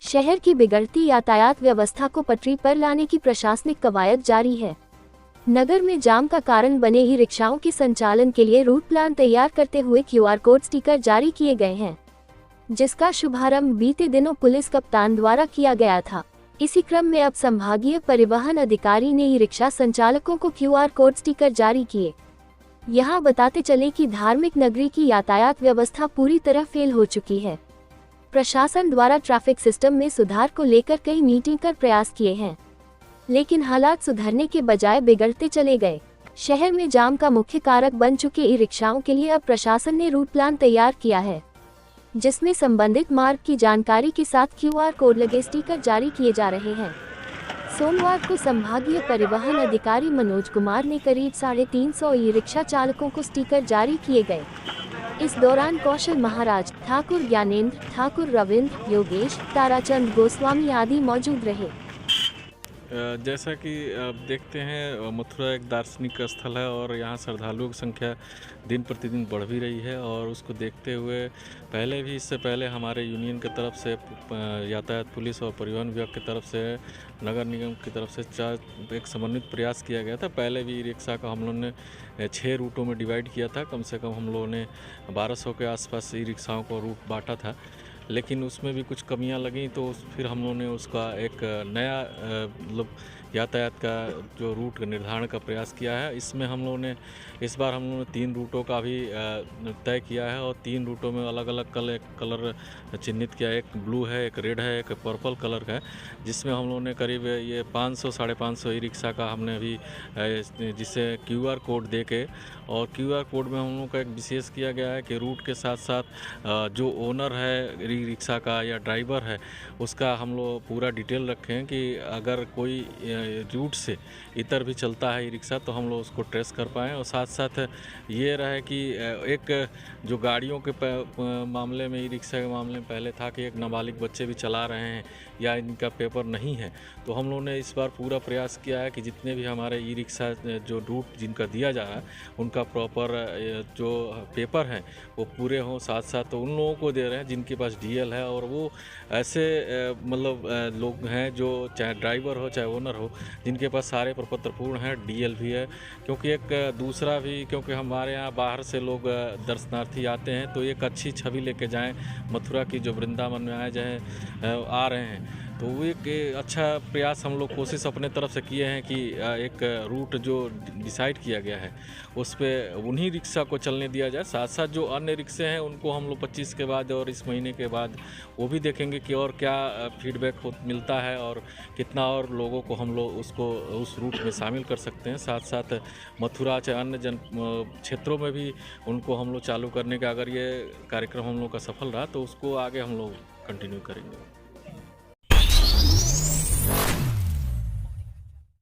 शहर की बिगड़ती यातायात व्यवस्था को पटरी पर लाने की प्रशासनिक कवायद जारी है। नगर में जाम का कारण बने ई रिक्शाओं के संचालन के लिए रूट प्लान तैयार करते हुए QR कोड स्टिकर जारी किए गए हैं, जिसका शुभारंभ बीते दिनों पुलिस कप्तान द्वारा किया गया था। इसी क्रम में अब संभागीय परिवहन अधिकारी ने ई रिक्शा संचालकों को QR कोड स्टिकर जारी किए। यहाँ बताते चले कि धार्मिक नगरी की यातायात व्यवस्था पूरी तरह फेल हो चुकी है। प्रशासन द्वारा ट्रैफिक सिस्टम में सुधार को लेकर कई मीटिंग कर प्रयास किए हैं, लेकिन हालात सुधरने के बजाय बिगड़ते चले गए। शहर में जाम का मुख्य कारक बन चुके ई रिक्शाओं के लिए अब प्रशासन ने रूट प्लान तैयार किया है, जिसमें संबंधित मार्ग की जानकारी के साथ QR कोड लगे स्टिकर जारी किए जा रहे हैं। सोमवार को संभागीय परिवहन अधिकारी मनोज कुमार ने करीब 350 ई रिक्शा चालकों को स्टिकर जारी किए गए। इस दौरान कौशल महाराज, ठाकुर ज्ञानेंद्र, ठाकुर रविंद्र, योगेश, ताराचंद गोस्वामी आदि मौजूद रहे। जैसा कि आप देखते हैं, मथुरा एक दार्शनिक स्थल है और यहाँ श्रद्धालुओं की संख्या दिन प्रतिदिन बढ़ भी रही है। और उसको देखते हुए पहले भी, इससे पहले हमारे यूनियन की तरफ से यातायात पुलिस और परिवहन विभाग की तरफ से, नगर निगम की तरफ से एक समन्वित प्रयास किया गया था। पहले भी ई रिक्शा का हम लोगों ने 6 रूटों में डिवाइड किया था। कम से कम हम लोगों ने 1200 के आसपास ई रिक्शाओं को रूट बांटा था, लेकिन उसमें भी कुछ कमियां लगीं, तो फिर हम लोगों ने उसका एक नया मतलब यातायात का जो रूट का निर्धारण का प्रयास किया है। इसमें हम लोगों ने इस बार 3 रूटों का भी तय किया है और 3 रूटों में अलग अलग कलर चिन्हित किया है। एक ब्लू है, एक रेड है, एक पर्पल कलर का है, जिसमें हम लोगों ने करीब ये 500-550 ई रिक्शा का हमने अभी जिसे QR कोड दे के, और QR कोड में हम लोगों का एक विशेष किया गया है कि रूट के साथ साथ जो ओनर है ई रिक्शा का या ड्राइवर है, उसका हम लोग पूरा डिटेल रखें कि अगर कोई रूट से इतर भी चलता है ई रिक्शा तो हम लोग उसको ट्रेस कर पाएँ। और साथ साथ ये रहे कि एक जो गाड़ियों के मामले में, ई रिक्शा के मामले में पहले था कि एक नाबालिग बच्चे भी चला रहे हैं या इनका पेपर नहीं है, तो हम लोगों ने इस बार पूरा प्रयास किया है कि जितने भी हमारे ई रिक्शा जो रूट जिनका दिया जा रहा है उनका प्रॉपर जो पेपर हैं वो पूरे हों। साथ साथ तो उन लोगों को दे रहे हैं जिनके पास DL है, और वो ऐसे मतलब लोग हैं जो चाहे ड्राइवर हो चाहे ओनर हो, जिनके पास सारे प्रपत्र पूर्ण हैं, DL भी है। क्योंकि एक दूसरा भी, क्योंकि हमारे यहाँ बाहर से लोग दर्शनार्थी आते हैं, तो एक अच्छी छवि लेके जाएं मथुरा की, जो वृंदावन में आए जाएँ आ रहे हैं, तो वो एक अच्छा प्रयास हम लोग कोशिश अपने तरफ से किए हैं कि एक रूट जो डिसाइड किया गया है उस पे उन्हीं रिक्शा को चलने दिया जाए। साथ साथ जो अन्य रिक्शे हैं उनको हम लोग 25 के बाद और इस महीने के बाद वो भी देखेंगे कि और क्या फीडबैक मिलता है और कितना और लोगों को हम लोग उसको उस रूट में शामिल कर सकते हैं। साथ साथ मथुरा चाहे अन्य क्षेत्रों में भी उनको हम लोग चालू करने का, अगर ये कार्यक्रम हम लोग का सफल रहा तो उसको आगे हम लोग कंटिन्यू करेंगे।